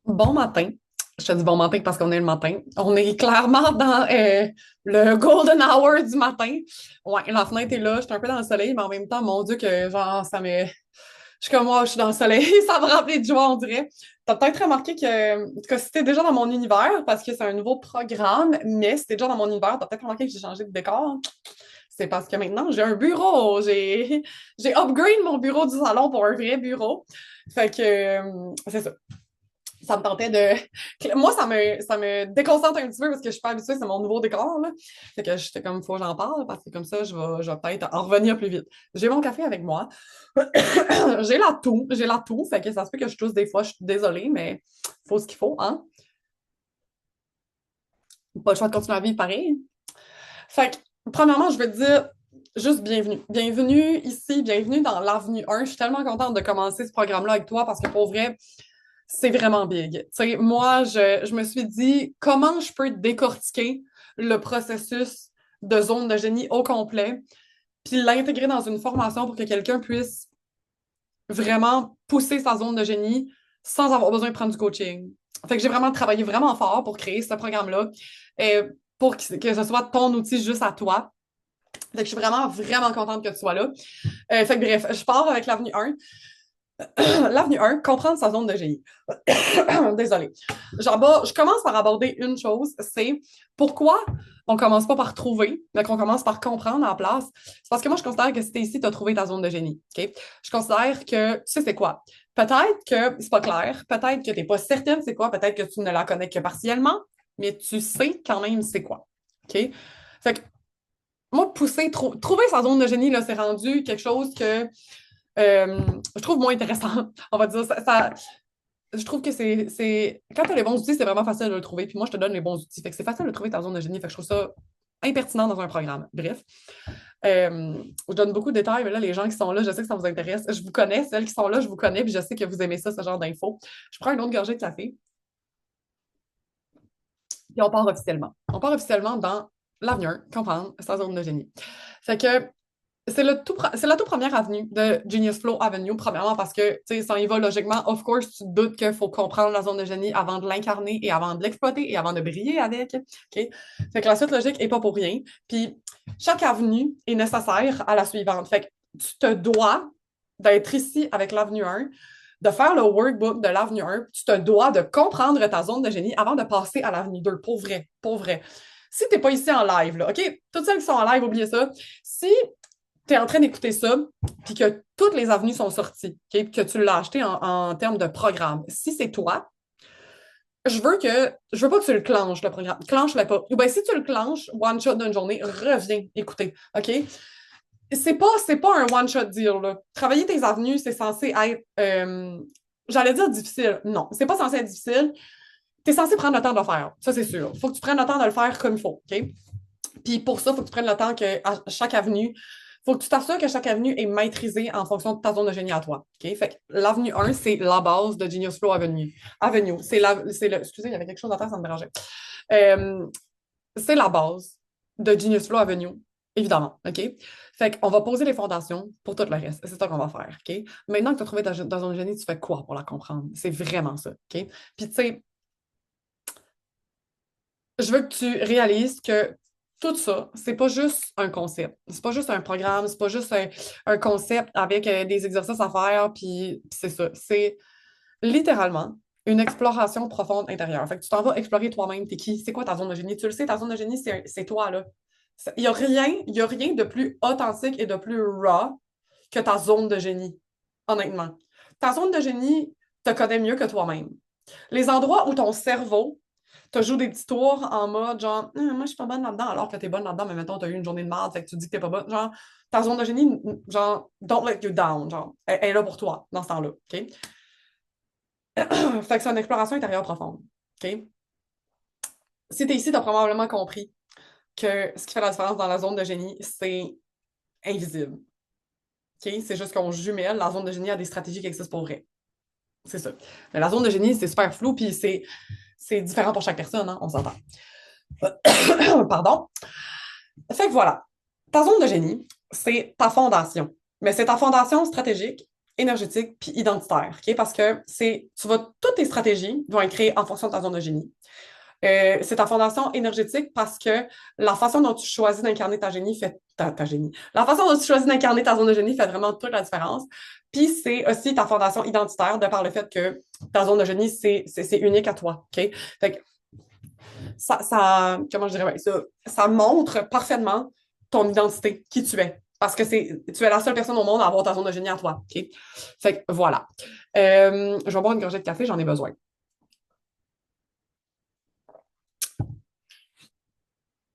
Bon matin. Je te dis bon matin parce qu'on est le matin. On est clairement dans le golden hour du matin. Ouais, la fenêtre est là. Je suis un peu dans le soleil, mais en même temps, mon Dieu, que genre, ça me. Je suis comme moi, je suis dans le soleil. Ça me remplit de joie, on dirait. T'as peut-être remarqué que c'était déjà dans mon univers parce que c'est un nouveau programme, mais c'était déjà dans mon univers. T'as peut-être remarqué que j'ai changé de décor. C'est parce que maintenant, j'ai un bureau. J'ai upgrade mon bureau du salon pour un vrai bureau. Fait que c'est ça, ça me tentait de. Moi, ça me déconcentre un petit peu parce que je suis pas habituée, c'est mon nouveau décor, là. Fait que j'étais comme, faut que j'en parle parce que comme ça, je vais peut-être en revenir plus vite. J'ai mon café avec moi. J'ai la toux, fait que ça se peut que je tousse des fois, je suis désolée, mais faut ce qu'il faut, hein. Pas le choix de continuer à vivre pareil. Fait que, premièrement, je veux te dire juste bienvenue. Bienvenue ici, bienvenue dans l'Avenue 1. Je suis tellement contente de commencer ce programme-là avec toi parce que pour vrai, c'est vraiment big. Tu sais, moi, je me suis dit, comment je peux décortiquer le processus de zone de génie au complet, puis l'intégrer dans une formation pour que quelqu'un puisse vraiment pousser sa zone de génie sans avoir besoin de prendre du coaching. Fait que j'ai vraiment travaillé vraiment fort pour créer ce programme-là, et pour que ce soit ton outil juste à toi. Fait que je suis vraiment, vraiment contente que tu sois là. Fait que bref, je pars avec l'avenue 1. L'avenue 1, comprendre sa zone de génie. Désolée. Je commence par aborder une chose, c'est pourquoi on commence pas par trouver, mais qu'on commence par comprendre en place. C'est parce que moi, je considère que si t'es ici, tu as trouvé ta zone de génie. OK? Je considère que tu sais c'est quoi. Peut-être que c'est pas clair, peut-être que tu n'es pas certaine c'est quoi, peut-être que tu ne la connais que partiellement, mais tu sais quand même c'est quoi. OK? Fait que moi, trouver sa zone de génie, là, c'est rendu quelque chose que je trouve moins intéressant. On va dire je trouve que quand tu as les bons outils, c'est vraiment facile de le trouver. Puis moi, je te donne les bons outils. Fait que c'est facile de trouver ta zone de génie. Fait que je trouve ça impertinent dans un programme. Bref. Je donne beaucoup de détails, mais là, les gens qui sont là, je sais que ça vous intéresse. Je vous connais, celles qui sont là, je vous connais, puis je sais que vous aimez ça, ce genre d'infos. Je prends une autre gorgée de café, puis on part officiellement. On part officiellement dans l'avenir, comprendre sa zone de génie. Fait que c'est la toute première avenue de Genius Flow Avenue, premièrement parce que, tu sais, ça y va logiquement. Of course, tu te doutes qu'il faut comprendre la zone de génie avant de l'incarner et avant de l'exploiter et avant de briller avec. OK? Fait que la suite logique est pas pour rien. Puis, chaque avenue est nécessaire à la suivante. Fait que tu te dois d'être ici avec l'avenue 1, de faire le workbook de l'avenue 1. Tu te dois de comprendre ta zone de génie avant de passer à l'avenue 2. Pour vrai, pour vrai. Si t'es pas ici en live, là, OK? Toutes celles qui sont en live, oubliez ça. Si tu es en train d'écouter ça, puis que toutes les avenues sont sorties, okay, que tu l'as acheté en termes de programme. Si c'est toi, je veux pas que tu le clenches, le programme. Clenche-le pas. Ou bien, si tu le clenches, one shot d'une journée, reviens écouter. OK? C'est pas un one-shot deal, là. Travailler tes avenues, c'est censé être, j'allais dire difficile. Non, c'est pas censé être difficile. Tu es censé prendre le temps de le faire. Ça, c'est sûr. Il faut que tu prennes le temps de le faire comme il faut. OK? Puis pour ça, il faut que tu prennes le temps que à chaque avenue, faut que tu t'assures que chaque avenue est maîtrisée en fonction de ta zone de génie à toi. OK? Fait que l'avenue 1, c'est la base de Genius Flow Avenue. Avenue. Excusez, il y avait quelque chose à terre, ça me dérangeait. Euh, c'est la base de Genius Flow Avenue, évidemment. OK? Fait qu'on va poser les fondations pour tout le reste. C'est ça qu'on va faire. OK? Maintenant que tu as trouvé ta zone de génie, tu fais quoi pour la comprendre? C'est vraiment ça. OK? Puis tu sais, je veux que tu réalises que tout ça, c'est pas juste un concept. C'est pas juste un programme, c'est pas juste un concept avec des exercices à faire, puis c'est ça. C'est littéralement une exploration profonde intérieure. Fait que tu t'en vas explorer toi-même, t'es qui, c'est quoi ta zone de génie. Tu le sais, ta zone de génie, c'est toi, là. Il y a rien de plus authentique et de plus raw que ta zone de génie, honnêtement. Ta zone de génie te connaît mieux que toi-même. Les endroits où ton cerveau te joue des petits tours en mode genre, moi je suis pas bonne là-dedans, alors que t'es bonne là-dedans, mais mettons, t'as eu une journée de merde, fait que tu dis que t'es pas bonne. Genre, ta zone de génie, genre, don't let you down, genre, elle est là pour toi dans ce temps-là. OK? Fait que c'est une exploration intérieure profonde. OK? Si t'es ici, t'as probablement compris que ce qui fait la différence dans la zone de génie, c'est invisible. OK? C'est juste qu'on jumelle. La zone de génie a des stratégies qui existent pour vrai. C'est ça. Mais la zone de génie, c'est super flou, puis c'est différent pour chaque personne, hein, on s'entend. Pardon. Fait que voilà. Ta zone de génie, c'est ta fondation. Mais c'est ta fondation stratégique énergétique puis identitaire, OK? Parce que toutes tes stratégies vont être créées en fonction de ta zone de génie. C'est ta fondation énergétique parce que la façon dont tu choisis d'incarner ta génie fait ta génie. La façon dont tu choisis d'incarner ta zone de génie fait vraiment toute la différence. Puis c'est aussi ta fondation identitaire de par le fait que ta zone de génie, c'est unique à toi. OK? Fait que comment je dirais, ouais, ça montre parfaitement ton identité, qui tu es. Parce que tu es la seule personne au monde à avoir ta zone de génie à toi. OK? Fait que voilà. Je vais boire une gorgée de café, j'en ai besoin.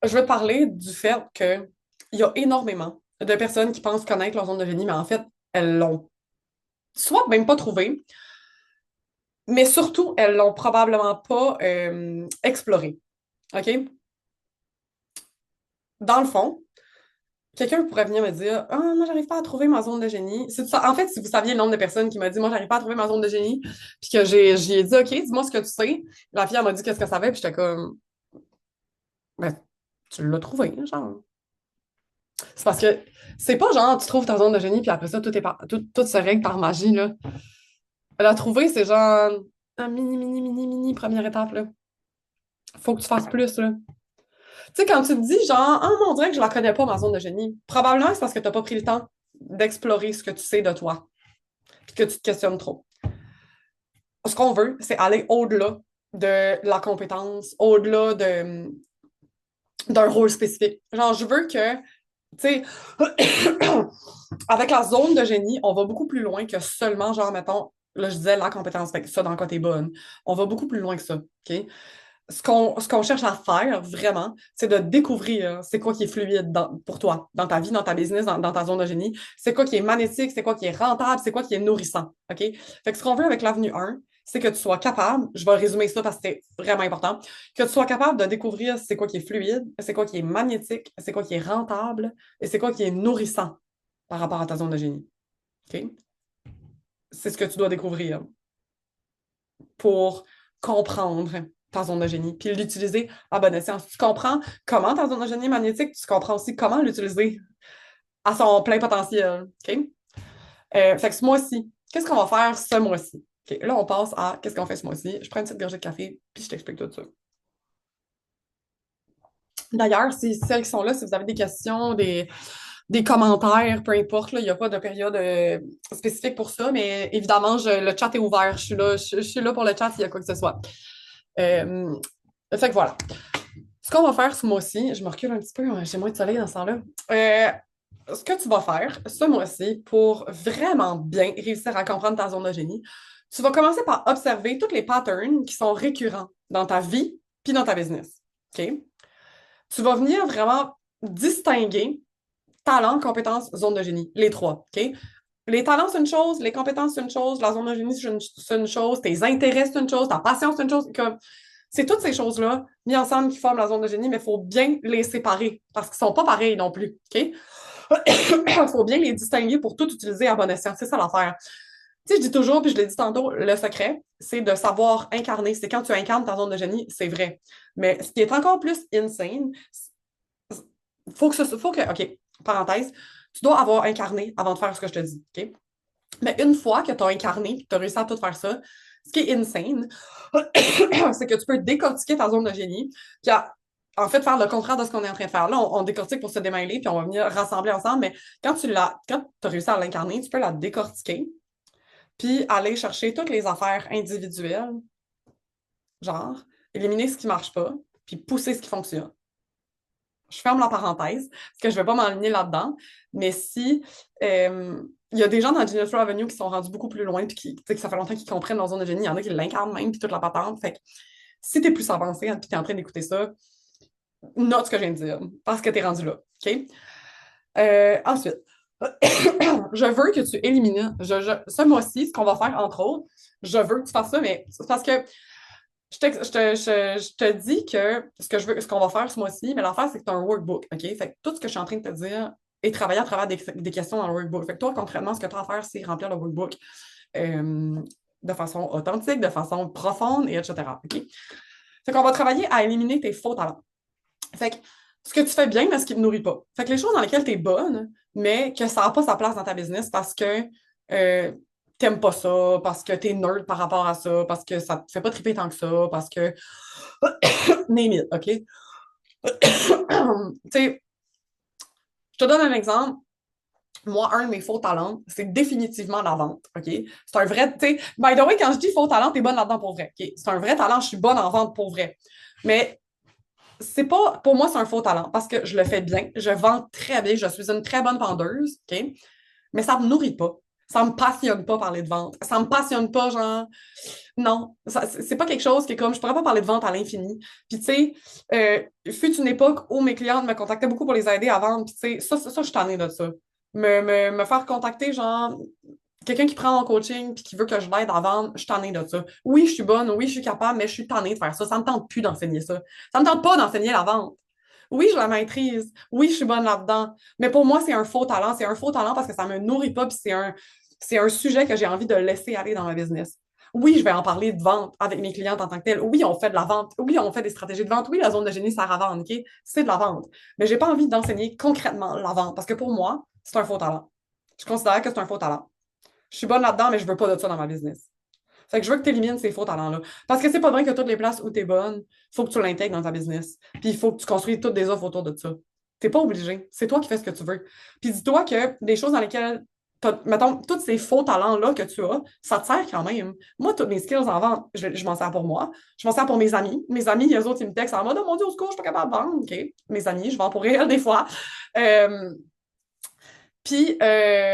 Je veux te parler du fait qu'il y a énormément de personnes qui pensent connaître leur zone de génie, mais en fait, elles l'ont soit même pas trouvé, mais surtout, elles l'ont probablement pas exploré. OK? Dans le fond, quelqu'un pourrait venir me dire ah, moi, j'arrive pas à trouver ma zone de génie. En fait, si vous saviez le nombre de personnes qui m'ont dit moi, j'arrive pas à trouver ma zone de génie, puis que j'y ai dit OK, dis-moi ce que tu sais. La fille, elle m'a dit qu'est-ce qu'elle savait, puis j'étais comme ben, tu l'as trouvé, genre. C'est parce que c'est pas genre tu trouves ta zone de génie, puis après ça, tout se règle par magie, là. La trouver, c'est genre un mini, mini, mini, mini première étape, là. Faut que tu fasses plus, là. Tu sais, quand tu te dis genre, ah, non, on dirait que je la connais pas, ma zone de génie, probablement c'est parce que t'as pas pris le temps d'explorer ce que tu sais de toi, puis que tu te questionnes trop. Ce qu'on veut, c'est aller au-delà de la compétence, au-delà d'un rôle spécifique. Genre, je veux que, tu sais, avec la zone de génie, on va beaucoup plus loin que seulement, genre, mettons, là, je disais la compétence, fait que ça, dans quoi t'es bonne. On va beaucoup plus loin que ça, OK? Ce qu'on cherche à faire, vraiment, c'est de découvrir c'est quoi qui est fluide pour toi, dans ta vie, dans ta business, dans ta zone de génie. C'est quoi qui est magnétique, c'est quoi qui est rentable, c'est quoi qui est nourrissant, OK? Fait que ce qu'on veut avec l'avenue 1, c'est que tu sois capable, je vais résumer ça parce que c'est vraiment important, que tu sois capable de découvrir c'est quoi qui est fluide, c'est quoi qui est magnétique, c'est quoi qui est rentable et c'est quoi qui est nourrissant par rapport à ta zone de génie, OK? C'est ce que tu dois découvrir pour comprendre ta zone de génie, puis l'utiliser à bon escient. Si tu comprends comment ta zone de génie est magnétique, tu comprends aussi comment l'utiliser à son plein potentiel. OK? Fait que ce mois-ci, qu'est-ce qu'on va faire ce mois-ci? OK, là, on passe à qu'est-ce qu'on fait ce mois-ci. Je prends une petite gorgée de café, puis je t'explique tout ça. D'ailleurs, si celles qui sont là, si vous avez des questions, des commentaires, peu importe, là, il n'y a pas de période spécifique pour ça, mais évidemment, le chat est ouvert. Je suis là pour le chat s'il y a quoi que ce soit. Euh, Fait que voilà. Ce qu'on va faire ce mois-ci, je me recule un petit peu, j'ai moins de soleil dans ce temps-là. Ce que tu vas faire ce mois-ci pour vraiment bien réussir à comprendre ta zone de génie, tu vas commencer par observer tous les patterns qui sont récurrents dans ta vie puis dans ta business. OK? Tu vas venir vraiment distinguer talent, compétence, zone de génie, les trois. OK? Les talents, c'est une chose, les compétences, c'est une chose, la zone de génie, c'est une chose, tes intérêts, c'est une chose, ta passion, c'est une chose. C'est toutes ces choses-là mises ensemble qui forment la zone de génie, mais il faut bien les séparer parce qu'ils ne sont pas pareils non plus. OK? Il faut bien les distinguer pour tout utiliser à bon escient. C'est ça l'affaire. Tu sais, je dis toujours, puis je l'ai dit tantôt, le secret, c'est de savoir incarner. C'est quand tu incarnes ta zone de génie, c'est vrai. Mais ce qui est encore plus insane, OK, parenthèse, tu dois avoir incarné avant de faire ce que je te dis. OK? Mais une fois que tu as incarné, que tu as réussi à tout faire ça, ce qui est insane, c'est que tu peux décortiquer ta zone de génie, puis en fait faire le contraire de ce qu'on est en train de faire. Là, on décortique pour se démêler, puis on va venir rassembler ensemble, mais quand tu as réussi à l'incarner, tu peux la décortiquer, puis aller chercher toutes les affaires individuelles, genre éliminer ce qui ne marche pas, puis pousser ce qui fonctionne. Je ferme la parenthèse, parce que je ne vais pas m'enligner là-dedans, mais si il y a des gens dans Genius Flow Avenue qui sont rendus beaucoup plus loin, puis que ça fait longtemps qu'ils comprennent leur zone de génie, il y en a qui l'incarnent même, puis toute la patente. Fait que si tu es plus avancé, puis tu es en train d'écouter ça, note ce que je viens de dire, parce que tu es rendu là. OK? Ensuite, je veux que tu élimines, ce mois-ci, ce qu'on va faire, entre autres, je veux que tu fasses ça, mais c'est parce que je te dis que ce qu'on va faire ce mois-ci, mais l'affaire, c'est que tu as un workbook, OK? Fait que tout ce que je suis en train de te dire est travaillé à travers des questions dans le workbook. Fait que toi, concrètement, ce que tu as à faire, c'est remplir le workbook de façon authentique, de façon profonde, et etc. OK? Fait qu'on va travailler à éliminer tes faux talents. Fait que ce que tu fais bien, mais ce qui ne te nourrit pas. Fait que les choses dans lesquelles tu es bonne, mais que ça n'a pas sa place dans ta business parce que t'aimes pas ça, parce que t'es nerd par rapport à ça, parce que ça te fait pas triper tant que ça, parce que... Name it, OK? Tu sais, je te donne un exemple. Moi, un de mes faux talents, c'est définitivement la vente, OK? C'est un vrai, tu sais, by the way, quand je dis faux talent, t'es bonne là-dedans pour vrai, OK? C'est un vrai talent, je suis bonne en vente pour vrai. Mais c'est pas, pour moi, c'est un faux talent parce que je le fais bien, je vends très bien, je suis une très bonne vendeuse, OK? Mais ça me nourrit pas. Ça me passionne pas parler de vente. Ça me passionne pas, genre, non, c'est pas quelque chose qui est comme, je pourrais pas parler de vente à l'infini. Puis, tu sais, fut une époque où mes clientes me contactaient beaucoup pour les aider à vendre. Puis, tu sais, ça, je suis tannée de ça. Me faire contacter, genre, quelqu'un qui prend mon coaching puis qui veut que je l'aide à vendre, je suis tannée de ça. Oui, je suis bonne, oui, je suis capable, mais je suis tannée de faire ça. Ça me tente plus d'enseigner ça. Ça me tente pas d'enseigner la vente. Oui, je la maîtrise. Oui, je suis bonne là-dedans. Mais pour moi, c'est un faux talent. C'est un faux talent parce que ça me nourrit pas puis c'est un sujet que j'ai envie de laisser aller dans ma business. Oui, je vais en parler de vente avec mes clientes en tant que telles. Oui, on fait de la vente. Oui, on fait des stratégies de vente. Oui, la zone de génie sert à vendre, OK? C'est de la vente. Mais j'ai pas envie d'enseigner concrètement la vente parce que pour moi, c'est un faux talent. Je considère que c'est un faux talent. Je suis bonne là-dedans, mais je veux pas de ça dans ma business. Fait que je veux que tu élimines ces faux talents-là. Parce que c'est pas vrai que toutes les places où tu es bonne, il faut que tu l'intègres dans ta business. Puis il faut que tu construises toutes des offres autour de ça. T'es pas obligé. C'est toi qui fais ce que tu veux. Puis dis-toi que des choses dans lesquelles, mettons, tous ces faux talents-là que tu as, ça te sert quand même. Moi, toutes mes skills en vente, je m'en sers pour moi. Je m'en sers pour mes amis. Mes amis, les autres, ils me textent en mode, oh mon Dieu, au secours, je suis pas capable de vendre. OK. Mes amis, je vends pour elles des fois. Euh,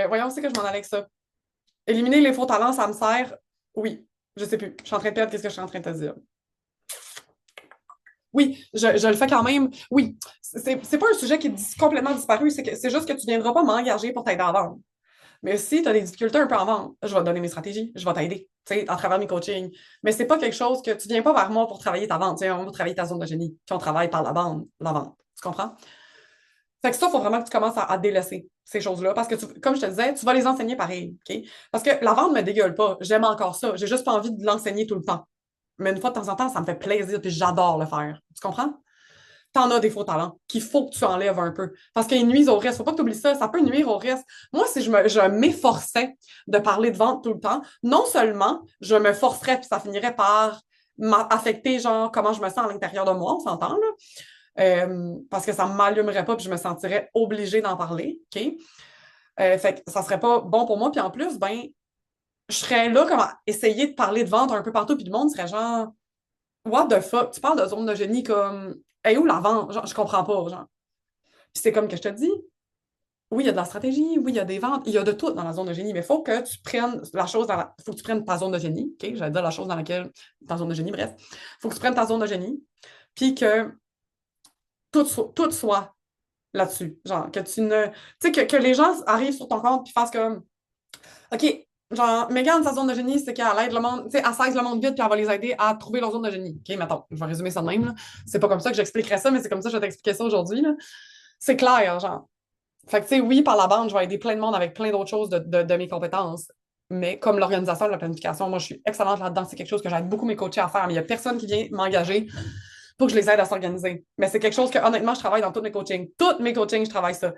voyons, c'est que je m'en allais avec ça. Éliminer les faux talents, ça me sert. Oui, je sais plus. Je suis en train de perdre qu'est-ce que je suis en train de te dire. Oui, je le fais quand même. Oui, c'est pas un sujet qui est complètement disparu, c'est juste que tu viendras pas m'engager pour t'aider à vendre. Mais si tu as des difficultés un peu en vente, je vais te donner mes stratégies, je vais t'aider, tu sais, à travers mes coachings. Mais c'est pas quelque chose que tu viens pas vers moi pour travailler ta vente, tu sais, on va travailler ta zone de génie. Puis on travaille par la vente. Tu comprends? Fait que ça, il faut vraiment que tu commences à délaisser ces choses-là. Parce que, comme je te disais, tu vas les enseigner pareil. OK? Parce que la vente me dégueule pas. J'aime encore ça. J'ai juste pas envie de l'enseigner tout le temps. Mais une fois de temps en temps, ça me fait plaisir puis j'adore le faire. Tu comprends? T'en as des faux talents qu'il faut que tu enlèves un peu. Parce qu'ils nuisent au reste. Faut pas que tu oublies ça. Ça peut nuire au reste. Moi, si je m'efforçais de parler de vente tout le temps, non seulement je me forcerais puis ça finirait par m'affecter, genre, comment je me sens à l'intérieur de moi, on s'entend, là. Parce que ça ne m'allumerait pas puis je me sentirais obligée d'en parler. OK? Fait que ça serait pas bon pour moi. Puis en plus, ben, je serais là comme à essayer de parler de vente un peu partout, puis le monde serait genre What the fuck? Tu parles de zone de génie comme Hey, où la vente? Genre, je comprends pas, genre. Puis c'est comme que je te dis, oui, il y a de la stratégie, oui, il y a des ventes, il y a de tout dans la zone de génie, mais il faut que tu prennes la chose faut que tu prennes ta zone de génie, OK? J'allais dire la chose dans laquelle. Ta zone de génie, bref. Il faut que tu prennes ta zone de génie, puis que tout soit là-dessus. Genre, que tu ne. Tu sais, que les gens arrivent sur ton compte puis fassent comme OK, genre, Megan, sa zone de génie, c'est qu'elle aide le monde, tu sais, elle saisit le monde vite puis elle va les aider à trouver leur zone de génie. OK, mettons, je vais résumer ça de même, là. C'est pas comme ça que j'expliquerais ça, mais c'est comme ça que je vais t'expliquer ça aujourd'hui, là. C'est clair, genre. Fait que, tu sais, oui, par la bande, je vais aider plein de monde avec plein d'autres choses de mes compétences. Mais comme l'organisation, la planification, moi, je suis excellente là-dedans. C'est quelque chose que j'aide beaucoup mes coachés à faire, mais il n'y a personne qui vient m'engager pour que je les aide à s'organiser. Mais c'est quelque chose que, honnêtement, je travaille dans tous mes coachings. Tous mes coachings, je travaille ça.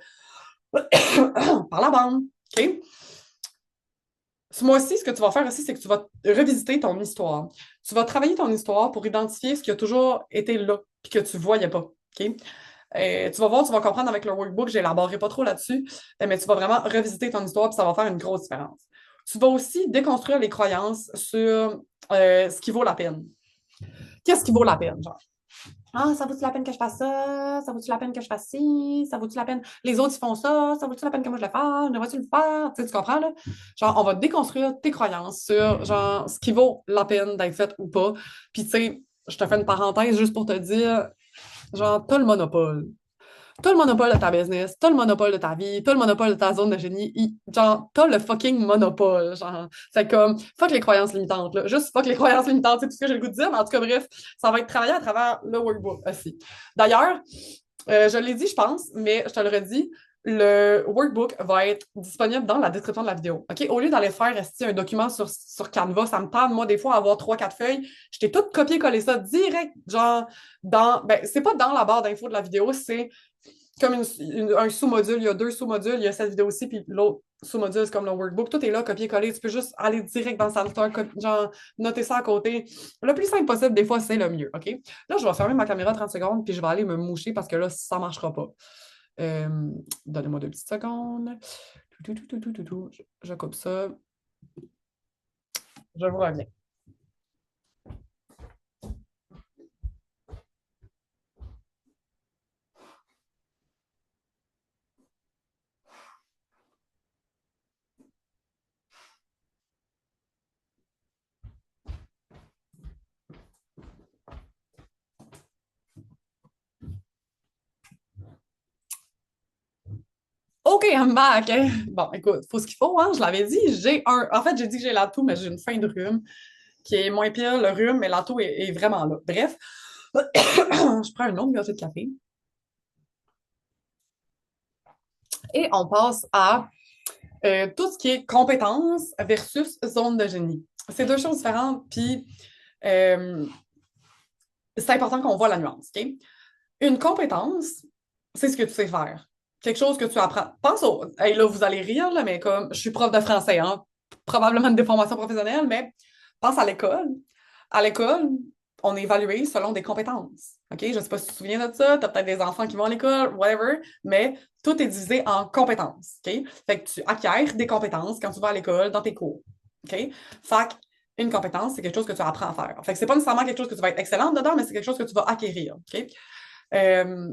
Par la bande. OK? Ce mois-ci, ce que tu vas faire aussi, c'est que tu vas revisiter ton histoire. Tu vas travailler ton histoire pour identifier ce qui a toujours été là, puis que tu ne voyais pas. OK? Tu vas voir, tu vas comprendre avec le workbook, je n'élaborerai pas trop là-dessus, mais tu vas vraiment revisiter ton histoire, puis ça va faire une grosse différence. Tu vas aussi déconstruire les croyances sur ce qui vaut la peine. Qu'est-ce qui vaut la peine, genre? Ah, ça vaut-tu la peine que je fasse ça? Ça vaut-tu la peine que je fasse ci? Ça vaut-tu la peine? Les autres, ils font ça. Ça vaut-tu la peine que moi je le fasse? Devrais-tu le faire? Tu sais, tu comprends, là? Genre, on va déconstruire tes croyances sur, genre, ce qui vaut la peine d'être fait ou pas. Puis, tu sais, je te fais une parenthèse juste pour te dire, genre, t'as le monopole. T'as le monopole de ta business, t'as le monopole de ta vie, t'as le monopole de ta zone de génie. Genre, t'as le fucking monopole. Genre, c'est comme, fuck les croyances limitantes, là. Juste fuck les croyances limitantes, c'est tout ce que j'ai le goût de dire. Mais en tout cas, bref, ça va être travaillé à travers le workbook aussi. D'ailleurs, je l'ai dit, je pense, mais je te le redis, le workbook va être disponible dans la description de la vidéo. OK? Au lieu d'aller faire un document sur Canva, ça me tarde, moi, des fois, à avoir 3-4 feuilles. Je t'ai tout copié-collé ça direct, genre, dans. Ben, c'est pas dans la barre d'infos de la vidéo, c'est comme un sous-module. Il y a 2 sous-modules. Il y a cette vidéo aussi, puis l'autre sous-modules comme le workbook, tout est là, copier-coller. Tu peux juste aller direct dans le Sandstorm, genre noter ça à côté. Le plus simple possible, des fois, c'est le mieux, OK? Là, je vais fermer ma caméra 30 secondes, puis je vais aller me moucher parce que là, ça ne marchera pas. Euh, Donnez-moi 2 petites secondes. Je coupe ça. Je vous reviens. OK, I'm back. Bon, écoute, faut ce qu'il faut, hein, je l'avais dit. En fait, j'ai dit que j'ai la toux, mais j'ai une fin de rhume qui est moins pire, le rhume, mais la toux est vraiment là. Bref, je prends une autre gorgée de café et on passe à tout ce qui est compétences versus zone de génie. C'est deux choses différentes, puis euh, c'est important qu'on voit la nuance, OK? Une compétence, c'est ce que tu sais faire. Quelque chose que tu apprends. Pense au. Hey, là, vous allez rire, là, mais comme je suis prof de français, hein, probablement une déformation professionnelle, mais pense à l'école. À l'école, on est évalué selon des compétences. OK? Je ne sais pas si tu te souviens de ça, tu as peut-être des enfants qui vont à l'école, whatever, mais tout est divisé en compétences. OK? Fait que tu acquiers des compétences quand tu vas à l'école, dans tes cours. OK? Fait que une compétence, c'est quelque chose que tu apprends à faire. Fait que c'est pas nécessairement quelque chose que tu vas être excellente dedans, mais c'est quelque chose que tu vas acquérir. OK? Euh,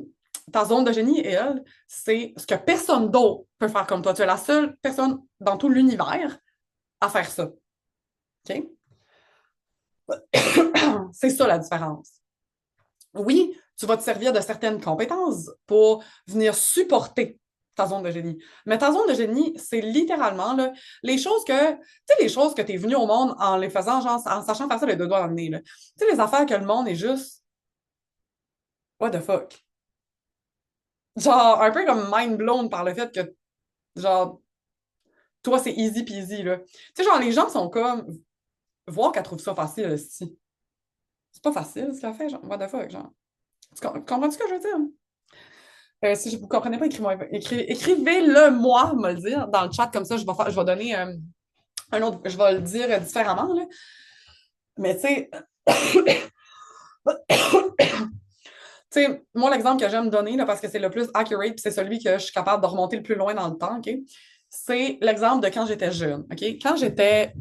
Ta zone de génie, elle, c'est ce que personne d'autre peut faire comme toi. Tu es la seule personne dans tout l'univers à faire ça. OK? C'est ça la différence. Oui, tu vas te servir de certaines compétences pour venir supporter ta zone de génie. Mais ta zone de génie, c'est littéralement là, les choses que, tu sais, les choses que tu es venu au monde en les faisant, genre, en sachant faire ça les deux doigts dans le nez. Tu sais, les affaires que le monde est juste, what the fuck? Genre, un peu comme mind blown par le fait que, genre, toi, c'est easy peasy, là. Tu sais, genre, les gens sont comme, voir qu'elle trouve ça facile, si. C'est pas facile, ce qu'elle fait, genre, what the fuck, genre. Comprends-tu ce que je veux dire? Si vous ne comprenez pas, écrivez-le moi, me le dire, dans le chat, comme ça, je vais donner un autre, je vais le dire différemment, là. Mais tu sais, tu sais, moi, l'exemple que j'aime donner, là, parce que c'est le plus accurate, puis c'est celui que je suis capable de remonter le plus loin dans le temps, OK? C'est l'exemple de quand j'étais jeune, OK? Quand j'étais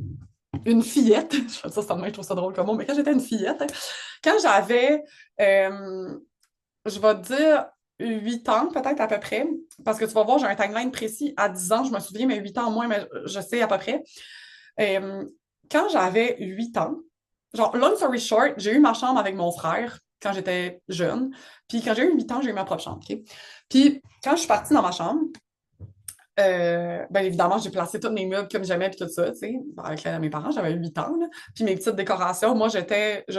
une fillette, je trouve ça drôle comme mot, mais quand j'étais une fillette, quand j'avais, je vais te dire, 8 ans peut-être à peu près, parce que tu vas voir, j'ai un timeline précis à 10 ans, je me souviens, mais 8 ans moins, mais je sais à peu près. Euh, Quand j'avais 8 ans, genre, long story short, j'ai eu ma chambre avec mon frère quand j'étais jeune. Puis quand j'ai eu 8 ans, j'ai eu ma propre chambre. OK? Puis quand je suis partie dans ma chambre, ben évidemment, j'ai placé tous mes meubles comme j'aimais puis tout ça, tu sais, avec mes parents, j'avais 8 ans, là. Puis mes petites décorations, moi, je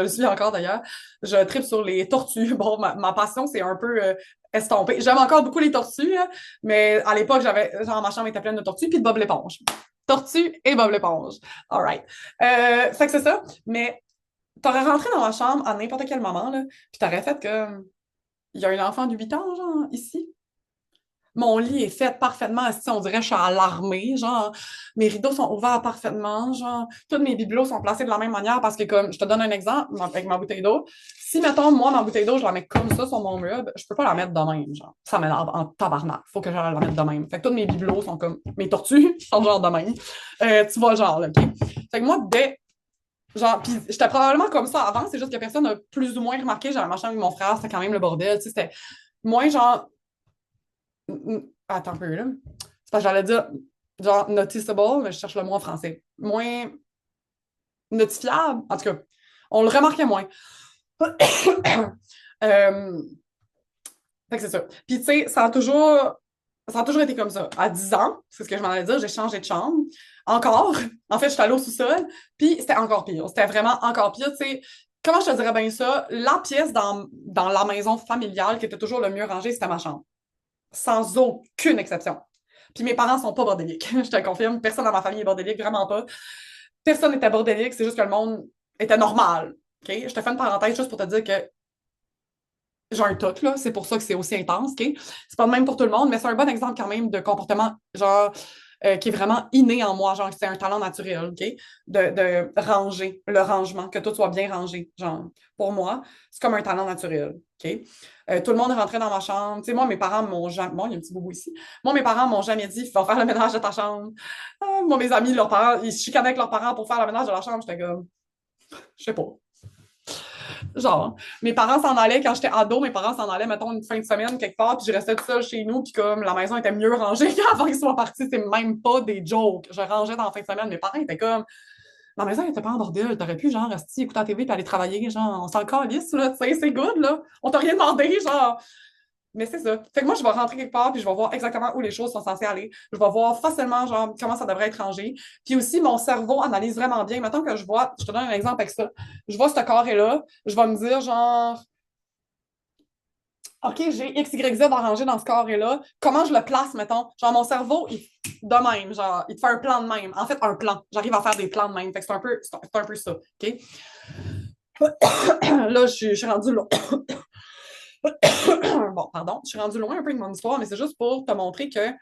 le suis encore d'ailleurs, je tripe sur les tortues. Bon, ma passion, c'est un peu estompée. J'aime encore beaucoup les tortues, là, mais à l'époque, genre, ma chambre était pleine de tortues puis de Bob l'éponge. Tortues et Bob l'éponge. All right. Fait que c'est ça. Mais t'aurais rentré dans ma chambre à n'importe quel moment, là, puis t'aurais fait que il y a un enfant de 8 ans, genre, ici. Mon lit est fait parfaitement, si on dirait que je suis à l'armée, genre, mes rideaux sont ouverts parfaitement, genre, tous mes bibelots sont placés de la même manière parce que, comme, je te donne un exemple avec ma bouteille d'eau. Si, mettons, moi, ma bouteille d'eau, je la mets comme ça sur mon meuble, je peux pas la mettre de même, genre. Ça m'énerve en tabarnak. Faut que je la mette de même. Fait que tous mes bibelots sont comme, mes tortues sont genre de même. Tu vois, genre, là, OK? Fait que moi, genre, puis j'étais probablement comme ça avant, c'est juste que personne n'a plus ou moins remarqué, j'avais ma chambre avec mon frère, c'était quand même le bordel, tu sais, c'était moins genre, attends un peu, là. C'est parce que j'allais dire, genre, noticeable, mais je cherche le mot en français. Moins notifiable. En tout cas, on le remarquait moins. euh, Fait que c'est ça. Puis, tu sais, ça a toujours été comme ça. À 10 ans, c'est ce que je m'en allais dire, j'ai changé de chambre. Encore. En fait, je suis allée au sous-sol. Puis, c'était encore pire. C'était vraiment encore pire. Tu sais, comment je te dirais bien ça? La pièce dans la maison familiale qui était toujours le mieux rangée, c'était ma chambre. Sans aucune exception. Puis mes parents sont pas bordéliques, je te le confirme. Personne dans ma famille est bordélique, vraiment pas. Personne n'était bordélique, c'est juste que le monde était normal. OK? Je te fais une parenthèse juste pour te dire que j'ai un toc, là. C'est pour ça que c'est aussi intense. OK? C'est pas le même pour tout le monde, mais c'est un bon exemple quand même de comportement, genre, qui est vraiment inné en moi, genre c'est un talent naturel, OK? De ranger, le rangement, que tout soit bien rangé. Genre, pour moi, c'est comme un talent naturel, OK? Tout le monde rentrait dans ma chambre. Tu sais, moi, mes parents m'ont jamais. Bon, il y a un petit boubou ici. Moi, mes parents m'ont jamais dit, faut faire le ménage de ta chambre. Ah, moi, mes amis, leurs parents, ils se chicanaient avec leurs parents pour faire le ménage de leur chambre. J'étais comme, je sais pas. Genre, mes parents s'en allaient quand j'étais ado, mes parents s'en allaient, mettons, une fin de semaine quelque part, puis je restais toute seule chez nous, puis comme la maison était mieux rangée qu'avant qu'ils soient partis, c'est même pas des jokes. Je rangeais dans la fin de semaine, mes parents étaient comme, la maison était pas en bordel, t'aurais pu, genre, rester écouter la TV puis aller travailler, genre, on s'en calisse, là, tu sais, c'est good, là. On t'a rien demandé, genre. Mais c'est ça. Fait que moi, je vais rentrer quelque part, puis je vais voir exactement où les choses sont censées aller. Je vais voir facilement, genre, comment ça devrait être rangé. Puis aussi, mon cerveau analyse vraiment bien. Mettons que je vois, je te donne un exemple avec ça. Je vois ce carré-là, je vais me dire, genre, OK, j'ai X, Y, Z arrangé dans ce carré-là. Comment je le place, mettons? Genre, mon cerveau, de même, genre, il te fait un plan de même. En fait, un plan. J'arrive à faire des plans de même. Fait que c'est un peu ça, OK? Là, je suis rendue là. Bon, pardon, je suis rendue loin un peu de mon histoire, mais c'est juste pour te montrer que je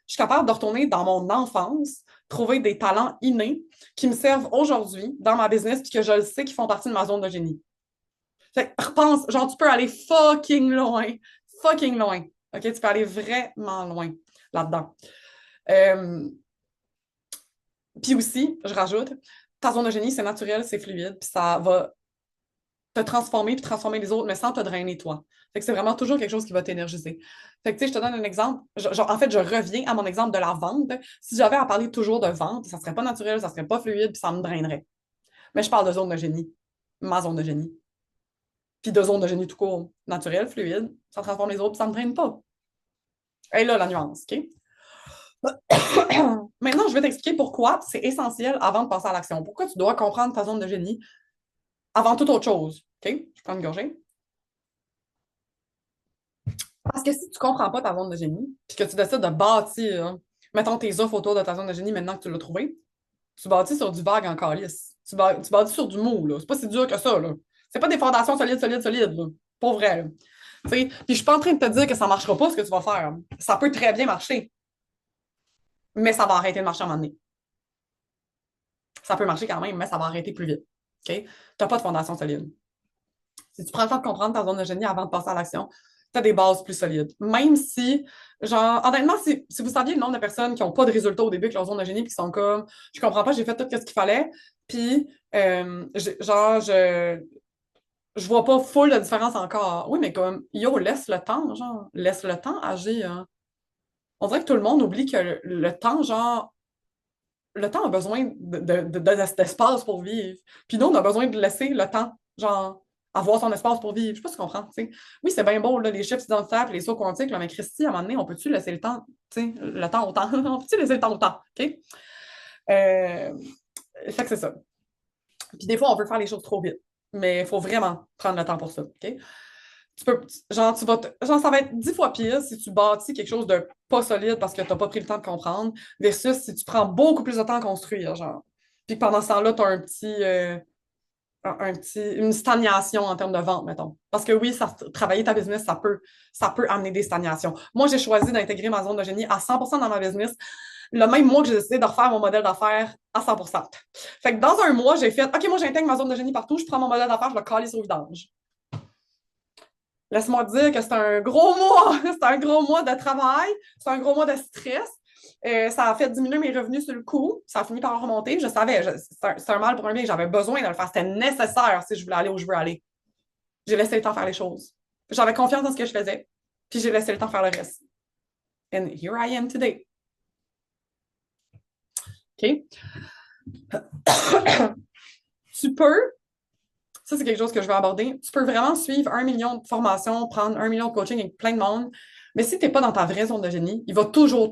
suis capable de retourner dans mon enfance, trouver des talents innés qui me servent aujourd'hui dans ma business, puis que je le sais qu'ils font partie de ma zone de génie. Fait que repense, genre, tu peux aller fucking loin. OK? Tu peux aller vraiment loin là-dedans. Euh, Puis aussi, je rajoute, ta zone de génie, c'est naturel, c'est fluide, puis ça va te transformer puis transformer les autres, mais sans te drainer toi. Fait que c'est vraiment toujours quelque chose qui va t'énergiser. Fait que tu sais, je te donne un exemple. En fait, je reviens à mon exemple de la vente. Si j'avais à parler toujours de vente, ça serait pas naturel, ça serait pas fluide, puis ça me drainerait. Mais je parle de zone de génie. Ma zone de génie. Puis de zone de génie tout court. Naturel, fluide, ça transforme les autres, puis ça me draine pas. Et là, la nuance, OK? Maintenant, je vais t'expliquer pourquoi c'est essentiel avant de passer à l'action. Pourquoi tu dois comprendre ta zone de génie avant toute autre chose. OK? Je prends une gorgée. Parce que si tu ne comprends pas ta zone de génie, puis que tu décides de bâtir, mettons tes offres autour de ta zone de génie maintenant que tu l'as trouvé, tu bâtis sur du vague en calice. Tu bâtis sur du mou, là. C'est pas si dur que ça, là. C'est pas des fondations solides, là. Pas vrai, là. Puis je suis pas en train de te dire que ça marchera pas ce que tu vas faire. Ça peut très bien marcher, mais ça va arrêter de marcher à un moment donné. Ça peut marcher quand même, mais ça va arrêter plus vite. OK? Tu n'as pas de fondation solide. Si tu prends le temps de comprendre ta zone de génie avant de passer à l'action, tu as des bases plus solides. Même si, genre, honnêtement, si vous saviez le nombre de personnes qui n'ont pas de résultats au début avec leur zone de génie, puis qui sont comme, je comprends pas, j'ai fait tout ce qu'il fallait, puis, genre, je vois pas full de différence encore. Oui, mais comme, yo, laisse le temps, genre, laisse le temps agir. Hein. On dirait que tout le monde oublie que le temps, genre, le temps a besoin d'espace pour vivre. Puis nous, on a besoin de laisser le temps, genre, avoir son espace pour vivre. Je sais pas si tu comprends, tu sais. Oui, c'est bien beau, là, les chiffres identitaires, les sauts quantiques, là, mais Christy, à un moment donné, on peut-tu laisser le temps, tu sais, le temps au temps? On peut-tu laisser le temps au temps, OK? Euh, Fait que c'est ça. Puis des fois, on veut faire les choses trop vite, mais il faut vraiment prendre le temps pour ça, OK? Genre, genre, ça va être 10 fois pire si tu bâtis quelque chose de pas solide parce que tu n'as pas pris le temps de comprendre, versus si tu prends beaucoup plus de temps à construire, genre. Puis pendant ce temps-là, tu as une stagnation en termes de vente, mettons. Parce que oui, travailler ta business, ça peut amener des stagnations. Moi, j'ai choisi d'intégrer ma zone de génie à 100% dans ma business le même mois que j'ai décidé de refaire mon modèle d'affaires à 100%. Fait que dans un mois, j'ai fait, OK, moi, j'intègre ma zone de génie partout, je prends mon modèle d'affaires, je le calisse au vidange. Laisse-moi dire que c'est un gros mois. C'est un gros mois de travail. C'est un gros mois de stress. Ça a fait diminuer mes revenus sur le coup. Ça a fini par remonter. Je savais, c'est un mal pour un bien. J'avais besoin de le faire. C'était nécessaire si je voulais aller où je veux aller. J'ai laissé le temps faire les choses. J'avais confiance dans ce que je faisais. Puis j'ai laissé le temps faire le reste. And here I am today. OK? Tu peux, ça c'est quelque chose que je vais aborder, tu peux vraiment suivre 1 million de formations, prendre 1 million de coaching avec plein de monde, mais si tu n'es pas dans ta vraie zone de génie, il va toujours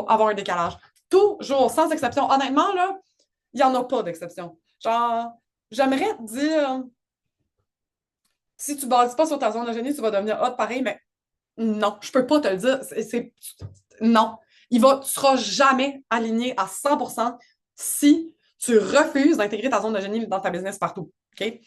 avoir un décalage. Toujours, sans exception. Honnêtement, là, il n'y en a pas d'exception. Genre, j'aimerais te dire, si tu ne bases pas sur ta zone de génie, tu vas devenir hot pareil, mais non, je ne peux pas te le dire. Non. Tu ne seras jamais aligné à 100% si tu refuses d'intégrer ta zone de génie dans ta business partout. OK?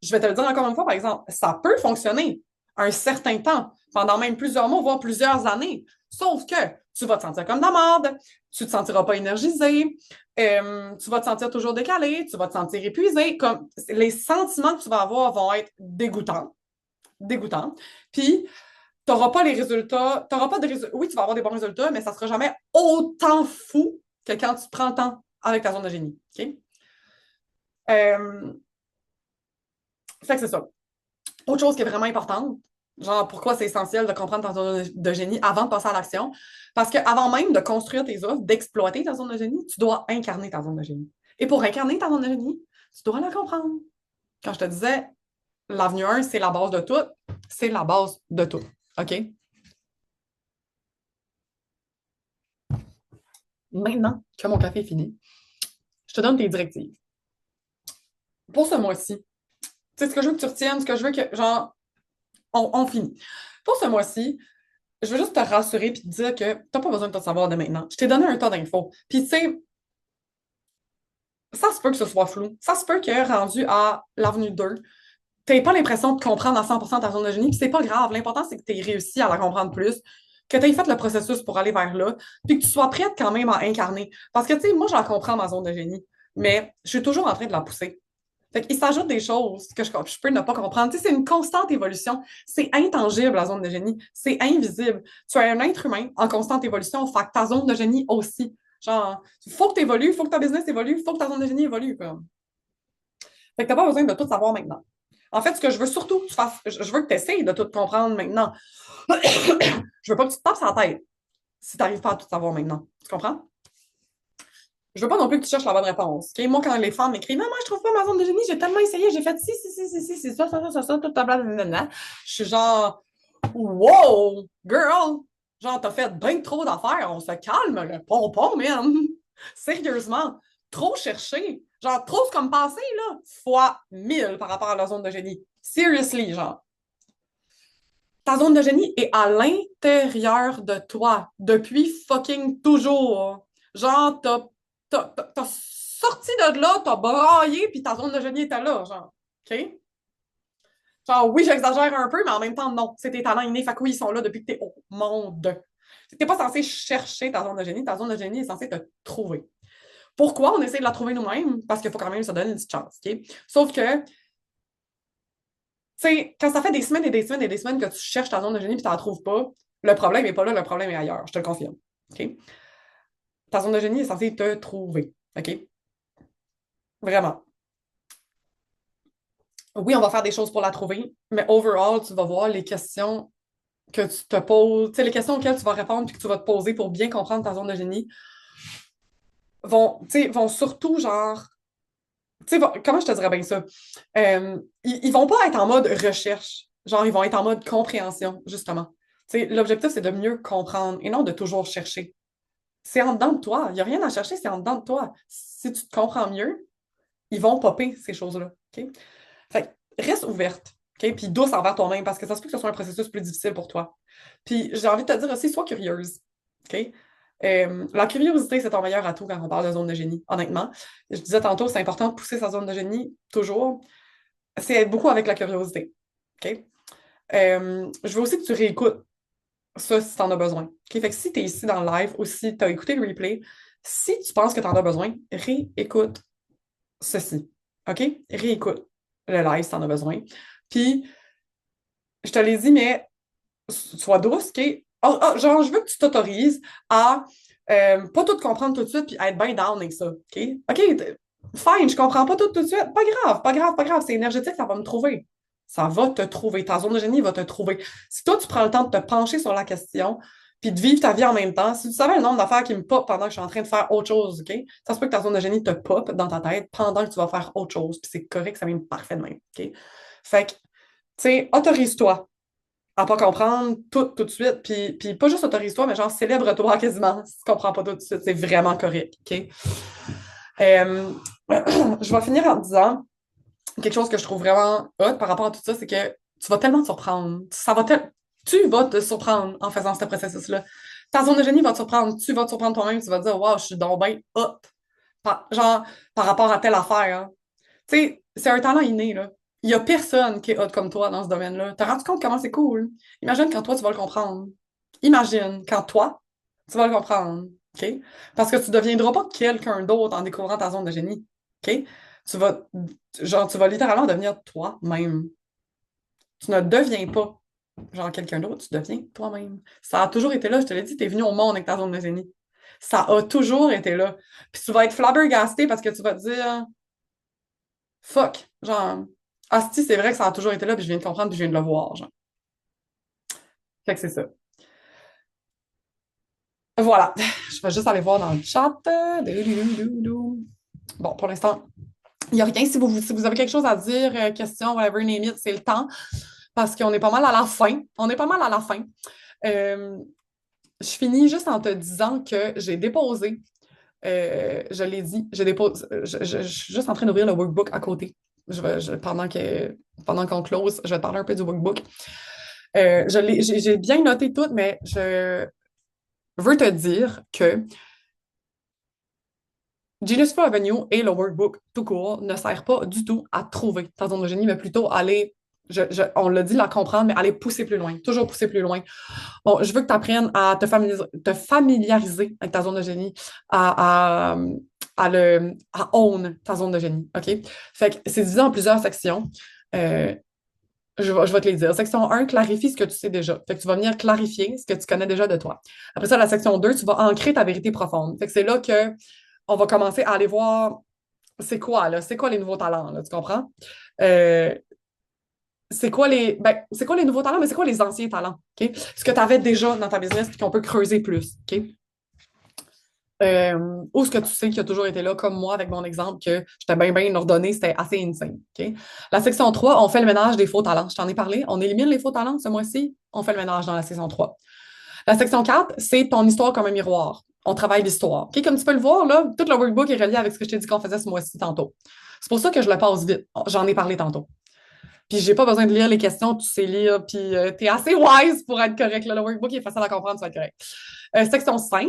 Je vais te le dire encore une fois, par exemple, ça peut fonctionner. un certain temps, pendant même plusieurs mois, voire plusieurs années. Sauf que tu vas te sentir comme de la merde, tu te sentiras pas énergisé, tu vas te sentir toujours décalé, tu vas te sentir épuisé. Comme, les sentiments que tu vas avoir vont être dégoûtants. Dégoûtants. Puis, tu n'auras pas les résultats. T'auras pas de résultats. Oui, tu vas avoir des bons résultats, mais ça ne sera jamais autant fou que quand tu prends le temps avec ta zone de génie. OK? Euh, fait que c'est ça. Autre chose qui est vraiment importante, genre pourquoi c'est essentiel de comprendre ta zone de génie avant de passer à l'action, parce qu'avant même de construire tes offres, d'exploiter ta zone de génie, tu dois incarner ta zone de génie. Et pour incarner ta zone de génie, tu dois la comprendre. Quand je te disais, l'avenue 1, c'est la base de tout, c'est la base de tout. OK? Maintenant que mon café est fini, je te donne tes directives. Pour ce mois-ci, tu sais, ce que je veux que tu retiennes, ce que je veux que, genre, on finit. Pour ce mois-ci, je veux juste te rassurer et te dire que tu n'as pas besoin de te savoir de maintenant. Je t'ai donné un tas d'infos. Puis, tu sais, ça se peut que ce soit flou. Ça se peut que, rendu à l'avenue 2, tu n'aies pas l'impression de comprendre à 100% ta zone de génie. Puis, c'est pas grave. L'important, c'est que tu aies réussi à la comprendre plus, que tu aies fait le processus pour aller vers là, puis que tu sois prête quand même à incarner. Parce que, tu sais, moi, je la comprends, ma zone de génie, mais je suis toujours en train de la pousser. Fait qu'il s'ajoute des choses que je peux ne pas comprendre. Tu sais, c'est une constante évolution. C'est intangible, la zone de génie. C'est invisible. Tu es un être humain en constante évolution. Fait que ta zone de génie aussi. Genre, il faut que tu évolues, il faut que ta business évolue, il faut que ta zone de génie évolue. Quoi. Fait que tu n'as pas besoin de tout savoir maintenant. En fait, ce que je veux surtout que tu fasses, je veux que tu essayes de tout comprendre maintenant. Je veux pas que tu te tapes sur la tête si tu n'arrives pas à tout savoir maintenant. Tu comprends? Je veux pas non plus que tu cherches la bonne réponse. OK? Moi, quand les femmes m'écrivent, maman, je trouve pas ma zone de génie, j'ai tellement essayé, j'ai fait si, tout ta blablabla. Je suis genre, wow, girl! Genre, t'as fait bien trop d'affaires, on se calme, le pompon, man! Sérieusement, trop chercher. Genre, trop comme passé, là, fois 1000 par rapport à la zone de génie. Seriously, genre. Ta zone de génie est à l'intérieur de toi depuis fucking toujours. Genre, t'as sorti de là, t'as braillé, puis ta zone de génie était là, genre. OK? Genre, oui, j'exagère un peu, mais en même temps, non. C'est tes talents innés. Fait que oui, ils sont là depuis que t'es au monde. T'es pas censé chercher ta zone de génie. Ta zone de génie est censée te trouver. Pourquoi on essaie de la trouver nous-mêmes? Parce qu'il faut quand même se donner une petite chance. OK? Sauf que sais, quand ça fait des semaines et des semaines et des semaines que tu cherches ta zone de génie et tu ne la trouves pas, le problème n'est pas là, le problème est ailleurs. Je te le confirme. OK? Ta zone de génie est censée te trouver. OK? Vraiment. Oui, on va faire des choses pour la trouver, mais overall, tu vas voir les questions que tu te poses, tu sais, les questions auxquelles tu vas répondre puis que tu vas te poser pour bien comprendre ta zone de génie vont surtout genre. Tu sais, comment je te dirais bien ça? Ils vont pas être en mode recherche. Genre, ils vont être en mode compréhension, justement. Tu sais, l'objectif, c'est de mieux comprendre et non de toujours chercher. C'est en dedans de toi. Il n'y a rien à chercher, c'est en dedans de toi. Si tu te comprends mieux, ils vont popper ces choses-là. OK? Fait que reste ouverte. OK? Puis douce envers toi-même parce que ça se peut que ce soit un processus plus difficile pour toi. Puis j'ai envie de te dire aussi, sois curieuse. OK? La curiosité, c'est ton meilleur atout quand on parle de zone de génie, honnêtement. Je disais tantôt, c'est important de pousser sa zone de génie, toujours. C'est beaucoup avec la curiosité. OK? Je veux aussi que tu réécoutes ça si tu en as besoin. OK? Fait que si tu es ici dans le live ou si tu as écouté le replay, si tu penses que tu en as besoin, réécoute ceci. OK? Réécoute le live si tu en as besoin. Puis, je te l'ai dit, mais sois douce, OK? Genre, je veux que tu t'autorises à pas tout comprendre tout de suite puis être bien down avec ça. OK? OK, fine, je comprends pas tout de suite. Pas grave, pas grave, pas grave. C'est énergétique, ça va me trouver. Ça va te trouver. Ta zone de génie va te trouver. Si toi, tu prends le temps de te pencher sur la question puis de vivre ta vie en même temps, si tu savais le nombre d'affaires qui me pop pendant que je suis en train de faire autre chose, OK? Ça se peut que ta zone de génie te pop dans ta tête pendant que tu vas faire autre chose. Puis c'est correct, ça vient parfait de même. OK? Fait que, tu sais, autorise-toi à pas comprendre tout de suite. Puis pas juste autorise-toi, mais genre célèbre-toi quasiment si tu comprends pas tout de suite. C'est vraiment correct. OK? Euh, je vais finir en disant quelque chose que je trouve vraiment hot par rapport à tout ça, c'est que tu vas tellement te surprendre. Tu vas te surprendre en faisant ce processus-là. Ta zone de génie va te surprendre. Tu vas te surprendre toi-même. Tu vas te dire, waouh, je suis donc bien hot. Genre, par rapport à telle affaire. Hein. Tu sais, c'est un talent inné, là. Il n'y a personne qui est hot comme toi dans ce domaine-là. T'as rendu compte comment c'est cool? Imagine quand toi, tu vas le comprendre. Imagine quand toi, tu vas le comprendre. OK? Parce que tu ne deviendras pas quelqu'un d'autre en découvrant ta zone de génie. OK? Tu vas, tu vas littéralement devenir toi-même. Tu ne deviens pas, genre, quelqu'un d'autre, tu deviens toi-même. Ça a toujours été là, je te l'ai dit, tu es venu au monde avec ta zone de génie. Ça a toujours été là. Puis tu vas être flabbergasté parce que tu vas te dire, fuck, genre, asti, c'est vrai que ça a toujours été là, puis je viens de comprendre, puis je viens de le voir, genre. Fait que c'est ça. Voilà. Je vais juste aller voir dans le chat. Bon, pour l'instant, il n'y a rien. Si vous avez quelque chose à dire, question, whatever, name it, c'est le temps. Parce qu'on est pas mal à la fin. On est pas mal à la fin. Euh, je finis juste en te disant que j'ai déposé, je l'ai dit, j'ai déposé, je suis juste en train d'ouvrir le workbook à côté. Pendant qu'on close, je vais te parler un peu du workbook. J'ai bien noté tout, mais je veux te dire que Genius Flow Avenue et le workbook tout court ne sert pas du tout à trouver ta zone de génie, mais plutôt à aller, on l'a dit, la comprendre, mais aller pousser plus loin, toujours pousser plus loin. Bon, je veux que tu apprennes à te familiariser avec ta zone de génie, à own ta zone de génie, OK? Fait que c'est divisé en plusieurs sections. Euh, je vais te les dire. Section 1, clarifie ce que tu sais déjà. Fait que tu vas venir clarifier ce que tu connais déjà de toi. Après ça, la section 2, tu vas ancrer ta vérité profonde. Fait que c'est là que on va commencer à aller voir c'est quoi, là? C'est quoi les nouveaux talents, là? Tu comprends? Euh, c'est quoi les nouveaux talents, mais c'est quoi les anciens talents? OK? Ce que tu avais déjà dans ta business et qu'on peut creuser plus. OK? Ou ce que tu sais qui a toujours été là, comme moi, avec mon exemple, que j'étais bien ordonnée, c'était assez insane. OK? La section 3, on fait le ménage des faux talents. Je t'en ai parlé. On élimine les faux talents ce mois-ci. On fait le ménage dans la saison 3. La section 4, c'est ton histoire comme un miroir. On travaille l'histoire. OK? Comme tu peux le voir, là, tout le workbook est relié avec ce que je t'ai dit qu'on faisait ce mois-ci tantôt. C'est pour ça que je le passe vite. J'en ai parlé tantôt. Puis j'ai pas besoin de lire les questions, tu sais lire, puis t'es assez wise pour être correct. Là. Le workbook est facile à comprendre, tu vas être correct. Section 5,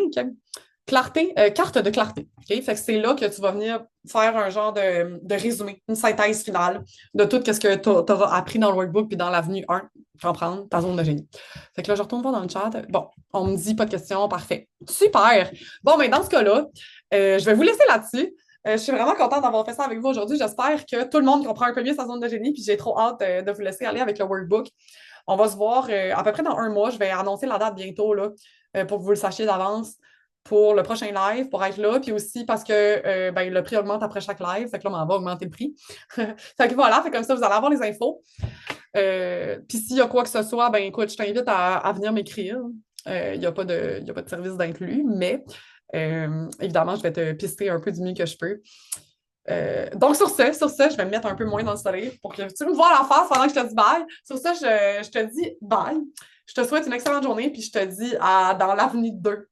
clarté, carte de clarté. Okay? Fait que c'est là que tu vas venir faire un genre de résumé, une synthèse finale de tout ce que tu auras appris dans le workbook puis dans l'avenue 1, comprendre ta zone de génie. Fait que là, je retourne voir dans le chat. Bon, on me dit pas de questions, parfait. Super! Bon, mais dans ce cas-là, je vais vous laisser là-dessus. Je suis vraiment contente d'avoir fait ça avec vous aujourd'hui. J'espère que tout le monde comprend un peu mieux sa zone de génie, puis j'ai trop hâte de vous laisser aller avec le workbook. On va se voir à peu près dans un mois. Je vais annoncer la date bientôt là, pour que vous le sachiez d'avance pour le prochain live, pour être là, puis aussi parce que ben, le prix augmente après chaque live. Fait que là, on va augmenter le prix. Fait que voilà, fait comme ça, vous allez avoir les infos. Puis s'il y a quoi que ce soit, ben écoute, je t'invite à venir m'écrire. Il n'y a pas de service d'inclus, mais évidemment, je vais te pister un peu du mieux que je peux. Donc, sur ce, je vais me mettre un peu moins dans le soleil pour que tu me vois la face pendant que je te dis bye. Sur ce, je te dis bye. Je te souhaite une excellente journée, puis je te dis dans l'avenue 2.